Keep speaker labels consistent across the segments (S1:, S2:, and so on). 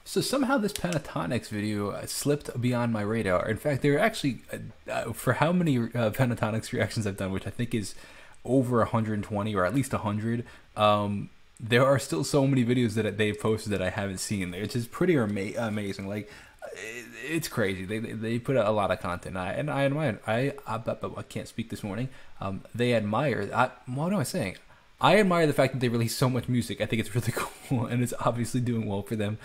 S1: So somehow this Pentatonix video slipped beyond my radar. In fact, there are actually, for how many Pentatonix reactions I've done, which I think is over 120 or at least 100, there are still so many videos that they've posted that I haven't seen. It's just pretty amazing. Like, it's crazy. They put out a lot of content, and I admire. I can't speak this morning. They admire. What am I saying? I admire the fact that they release so much music. I think it's really cool, and it's obviously doing well for them.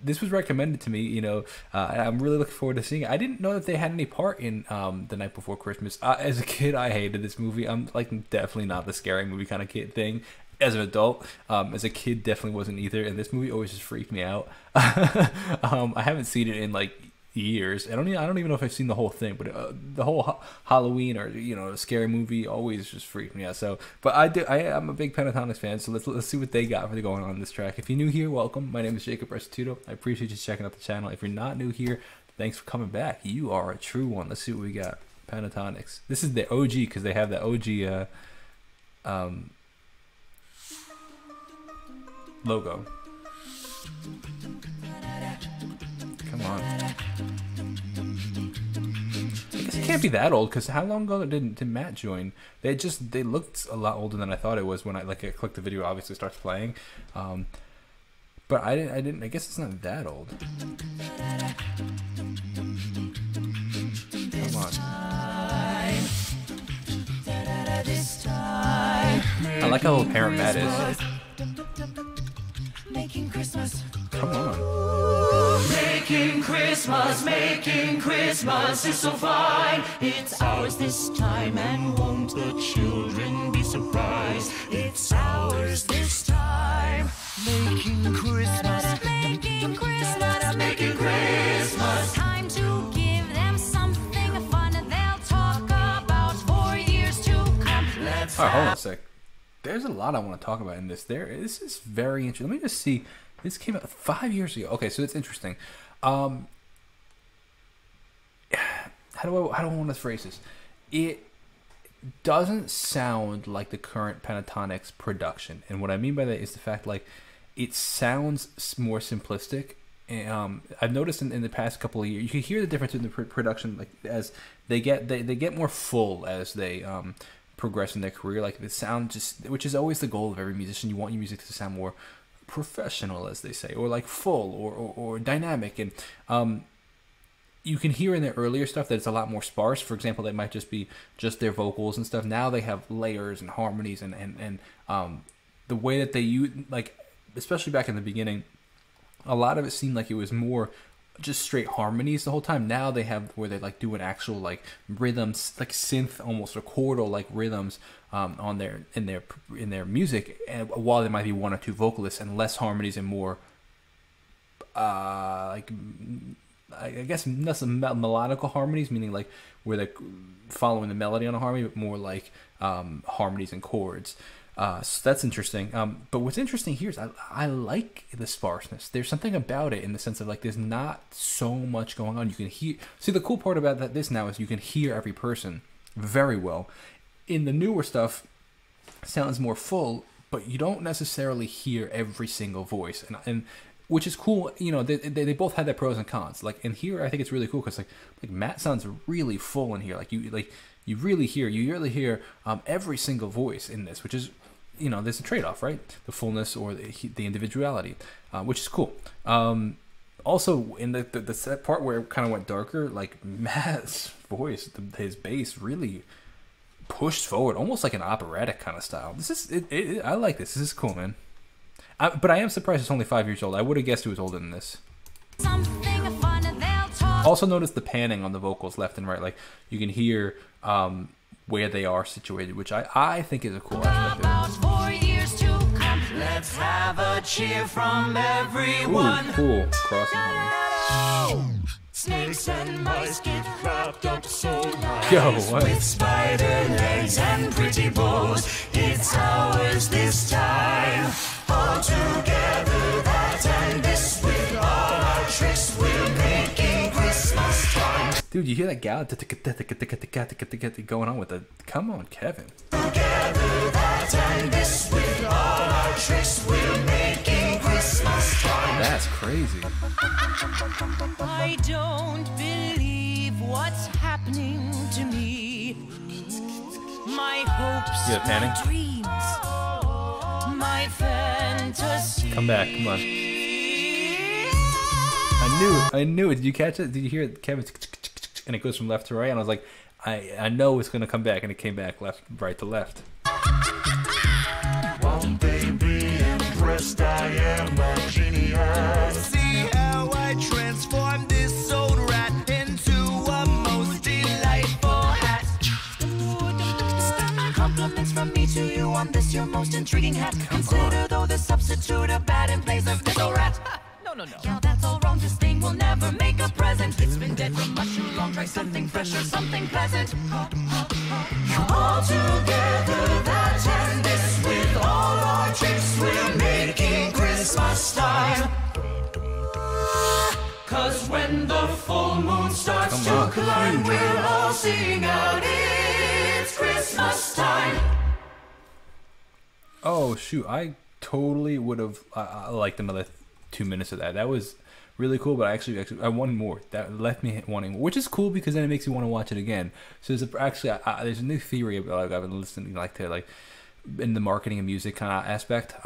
S1: This was recommended to me, you know. I'm really looking forward to seeing it. I didn't know that they had any part in The Night Before Christmas. As a kid, I hated this movie. I'm like definitely not the scary movie kind of kid thing. As an adult, as a kid, definitely wasn't either. And this movie always just freaked me out. I haven't seen it in like years. I don't even know if I've seen the whole thing, but the whole Halloween or, you know, scary movie always just freaked me out. So, but I'm a big Pentatonix fan, so let's see what they got for going on this track. If you're new here, welcome. My name is Jacob Restituto. I appreciate you checking out the channel. If you're not new here, thanks for coming back. You are a true one. Let's see what we got. Pentatonix. This is the OG because they have the OG logo. Come on. I guess it can't be that old because how long ago did Matt join? They looked a lot older than I thought it was when I clicked the video. Obviously, it starts playing, but I didn't. I guess it's not that old. Come on. I like how apparent Matt is.
S2: Making Christmas.
S1: Come on.
S2: Making Christmas is so fine. It's ours this time, and won't the children be surprised? It's ours this time. Making Christmas. Making Christmas. Making Christmas. Time to give them something fun they'll talk about for years to come. Let's
S1: All right, hold on a sec. There's a lot I want to talk about in this. This is very interesting. Let me just see. This came out 5 years ago. Okay, so it's interesting. How do I want to phrase this? It doesn't sound like the current Pentatonix production, and what I mean by that is the fact like it sounds more simplistic. And I've noticed in the past couple of years, you can hear the difference in the production, like as they get more full as they progress in their career. Like the sound which is always the goal of every musician. You want your music to sound more professional, as they say, or like full or dynamic. And you can hear in their earlier stuff that it's a lot more sparse. For example, that might just be just their vocals and stuff. Now they have layers and harmonies and the way that they use, like especially back in the beginning, a lot of it seemed like it was more just straight harmonies the whole time. Now they have where they like doing actual like rhythms, like synth almost or chordal like rhythms on in their music, and while there might be one or two vocalists and less harmonies and more like I guess less melodical harmonies, meaning like where they're following the melody on a harmony, but more like harmonies and chords. So that's interesting. But what's interesting here is I like the sparseness. There's something about it in the sense of like there's not so much going on. You can hear. See, the cool part about this now is you can hear every person very well. In the newer stuff, it sounds more full, but you don't necessarily hear every single voice, and which is cool. You know, they both have their pros and cons. Like in here, I think it's really cool because like Matt sounds really full in here. You really hear every single voice in this, which is, you know, there's a trade-off, right? The fullness or the individuality, which is cool. Also, in the set part where it kind of went darker, like Matt's voice, his bass really pushed forward, almost like an operatic kind of style. This is I like this. This is cool, man. But I am surprised it's only 5 years old. I would have guessed it was older than this. Also notice the panning on the vocals left and right. Like you can hear where they are situated, which I think is a cool aspect of it.
S2: Let's have a cheer from everyone.
S1: Ooh, cool. Crossing harmony.
S2: Snakes and mice get wrapped up so nice.
S1: Yo, what?
S2: With spider legs and pretty bows. It's ours this time. All together that and this with all our tricks we're making Christmas time.
S1: Dude, you hear that gal going on with the... Come on, Kevin.
S2: Together that and this with all our tricks we're making Christmas time.
S1: That's crazy.
S2: I don't believe what's happening to me. My hopes,
S1: You got panic?
S2: my dreams, my fantasy.
S1: Come back, come on. I knew it. Did you catch it? Did you hear it, Kevin? And it goes from left to right, and I was like, I know it's gonna come back, and it came back right to left.
S3: One baby impressed, I am a genius. See how I transformed this old rat into a most delightful hat.
S2: Compliments from me to you on this, your most intriguing hat. Consider though the substitute a bat in place of this old rat. No. Yeah, that's all wrong. This thing will never make a present. It's been dead for much too long. Try something fresh or something pleasant. All together, that and this, with all our tricks, we're making Christmas time. 'Cause when the full moon starts to climb, we'll all sing out, it's Christmas time.
S1: Oh shoot! I totally would have liked another 2 minutes of that. That was really cool, but actually I wanted more. That left me wanting more, which is cool because then it makes you want to watch it again. So there's a new theory about, I've been listening to in the marketing and music kind of aspect,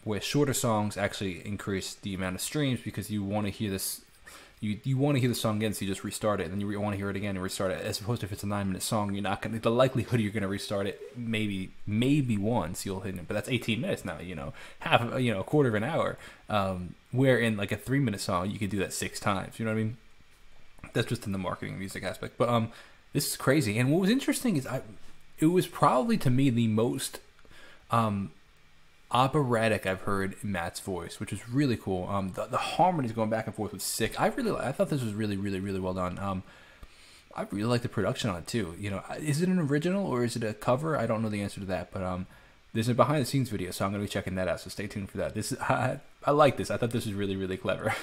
S1: where shorter songs actually increase the amount of streams because you want to hear this. You want to hear the song again, so you just restart it, and then you want to hear it again and restart it. As opposed to if it's a 9-minute song, you're not gonna. The likelihood you're gonna restart it maybe once you'll hit it, but that's 18 minutes now. Half a quarter of an hour. Where in like a 3-minute song you could do that 6 times. You know what I mean? That's just in the marketing and music aspect. But this is crazy. And what was interesting is it was probably to me the most operatic I've heard in Matt's voice, which is really cool. The harmonies going back and forth was sick. I thought this was really, really, really well done. I really like the production on it too. Is it an original or is it a cover? I don't know the answer to that, but there's a behind the scenes video, so I'm gonna be checking that out. So stay tuned for that. I like this. I thought this was really, really clever.